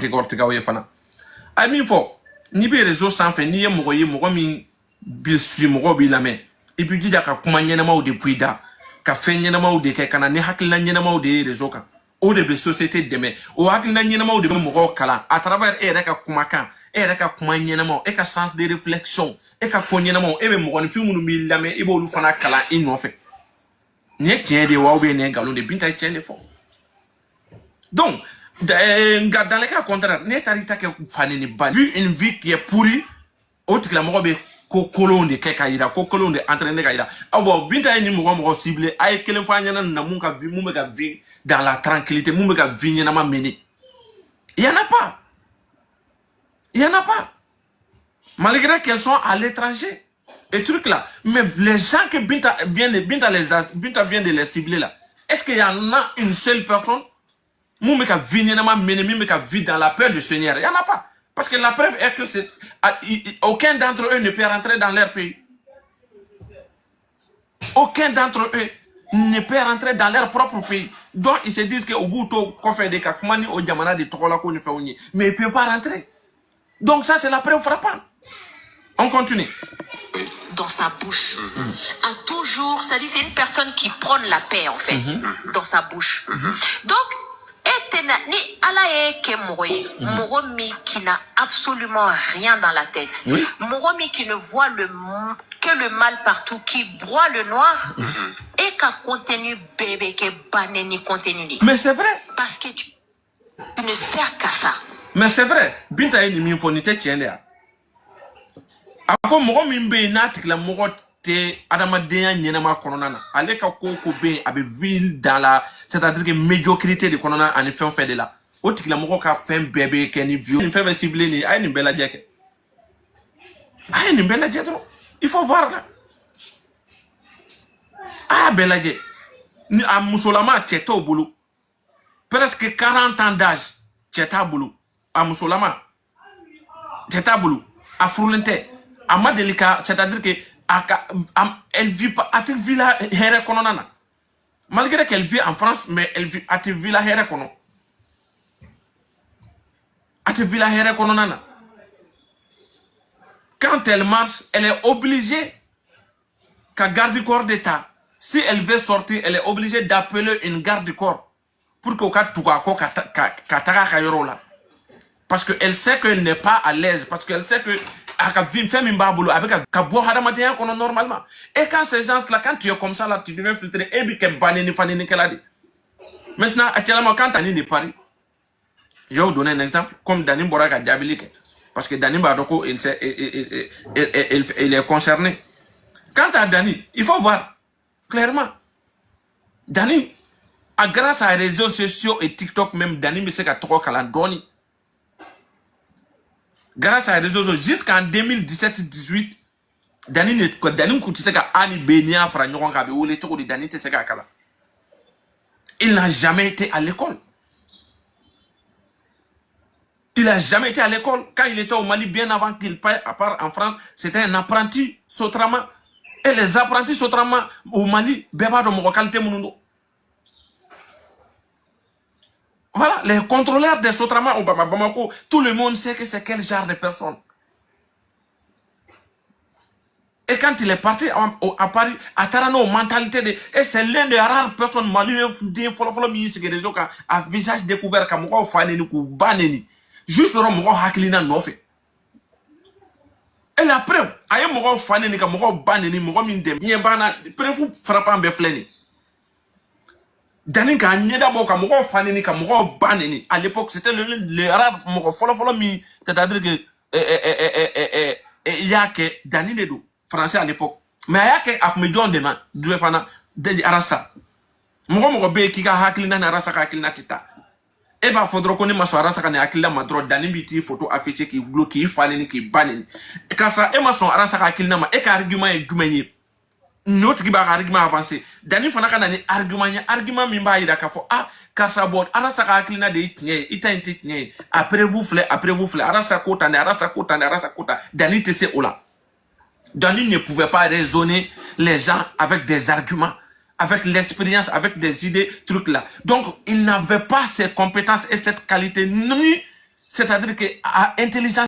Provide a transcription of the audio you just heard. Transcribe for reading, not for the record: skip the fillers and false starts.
tigortiga oye fana a min fɔ ni bɛ réseau sanfɛ n'i ye mɔgɔ ye mɔgɔ min bi si mɔgɔ b'i lamɛn i b'i jija ka kuma ɲɛnamaw de bɔ i da ka fɛn ɲɛnamaw de kɛ ka na ni hakilina ɲɛnamaw de ye réseau kan o de bɛ société dɛmɛ o hakilina ɲɛnamaw de bɛ mɔgɔw kalan à travers e yɛrɛ ka kumakan e yɛrɛ ka kuma ɲɛnamaw e ka sens de réflexion e ka ko ɲɛnamaw e bɛ mɔgɔninfin minnu b'i lamɛn i b'olu fana kalan i nɔfɛ nin ye tiɲɛ de ye wa ou bien nin ye nkalon de ye Binta ye tiɲɛ de fɔ donc nka dans le cas contraire ne taara i ta kɛ fani ni ba vu une vie qui est pourrie o tigilamɔgɔ bɛ ko kolonw de kɛ ka yira ko kolonw de entraîner ka yira bon Binta ye ni mɔgɔ ciblé a ye kelen fɔ an ɲɛna nin na mun ka vie mun bɛ ka vie dans la tranquillité mun bɛ ka vie ɲɛnama mener il y en a pas il y en a pas malgré qu'elles sont à l'étranger et trucs là mais les gens que Binta vient de les cibler là est-ce qu'il y en a une seule personne mun bɛ ka vie ɲɛnama mener min bɛ ka vie dans la peur du Seigneur il y en a pas. Parce que la preuve est que aucun d'entre eux ne peut rentrer dans leur pays. Aucun d'entre eux ne peut rentrer dans leur propre pays. Donc ils se disent que au bout de Kakmani au Djamana de Tokola qu'on fait mais ils ne peuvent pas rentrer. Donc ça c'est la preuve frappante. On continue. Dans sa bouche. A toujours, c'est-à-dire c'est une personne qui prône la paix en fait dans sa bouche. Donc ni ala ke moromi qui n'a absolument rien dans la tête. Moromi qui ne voit que le mal partout, qui broie le noir et qui contenu bébé qui baneni contenu. Mais c'est vrai. Parce que tu ne sers qu'à ça. Mais c'est vrai. Binta ni min fonite tiende. Ako moromi be natikla moro te adamadenya nyenama konona ale ka ko be abe ville dans la c'est-à-dire que médiocrité de konona en fait de là o tikla moko ka fin bébé keni vieux ni fait ciblé ni ay ni bela jeke ay ni bela jetro il faut voir là ah bela je ni a musolama tcheto boulou presque 40 ans d'âge tcheta boulou a musolama tcheta boulou a frulente a ma délicat c'est-à-dire que elle vit pas à villa here kononana malgré qu'elle vit en France mais elle vit à villa here kono à villa here kononana quand elle marche elle est obligée qu'à garde du corps d'état si elle veut sortir elle est obligée d'appeler une garde du corps pour que parce que elle sait qu'elle n'est pas à l'aise parce qu'elle sait que normalement. Et quand ces gens-là, quand tu es comme ça, là, tu deviens filtré. Et puis, maintenant, actuellement, quand Dani n'est pas Paris, je vais vous donner un exemple, comme Dani Boraga Diabilique. Parce que Dani Badoko, il est concerné. Quant à Dani, il faut voir clairement. Dani, grâce à les réseaux sociaux et TikTok, même Dani, mais c'est qu'à trop calandoni. Grâce à les réseaux sociaux, jusqu'en 2017-18, Dani Koutiteka Ani Benia Fragnon Rabi ou les tours de Dani Tesseka Kala. Il n'a jamais été à l'école. Il n'a jamais été à l'école. Quand il était au Mali, bien avant qu'il parte en France, c'était un apprenti Sotrama. Et les apprentis Sotrama au Mali, Beba de Morokalite Munundo. Voilà, les contrôleurs des Sotrama au Bamako, tout le monde sait que c'est quel genre de personne. Et quand il est parti à Paris, à Tarano, mentalité de... Et c'est l'un des rares personnes maliennes qui a visage découvert comme moi, Faneni, juste le mot Haklina Nofe. Et la preuve, aye moko Faneni, moko Baneni, moko Mindem, Niebana, preuve frappant Befleni. Dani ka nyeda boka moko Faneni, moko Baneni. À l'époque, c'était le rare moko follow mi, c'est-à-dire que il y a que Dani Nedo. Français à l'époque. Mais il y a que Ahmedjon demain, Dieu fana, de Arasa. Mon be qui a haklina na Arasa haklina tita. Et bah, faudra qu'on ait ma soirée, ça n'a haklina ma droite, d'animité, photo affichée qui bloque, qui fallait, qui banne. Et quand ça, et ma son Arasa haklina ma, et qu'argument est doumenier. Notre qui va argument avancé. Dani fana kana ni argument mimba ida kafo, ah, car ça bord, Arasa haklina de itne, ita intitne, après vous, Arasa kota, Dani tese ola. Dani ne pouvait pas raisonner les gens avec des arguments, avec l'expérience, avec des idées, trucs là. Donc, il n'avait pas ces compétences et cette qualité, ni c'est-à-dire que a intelligence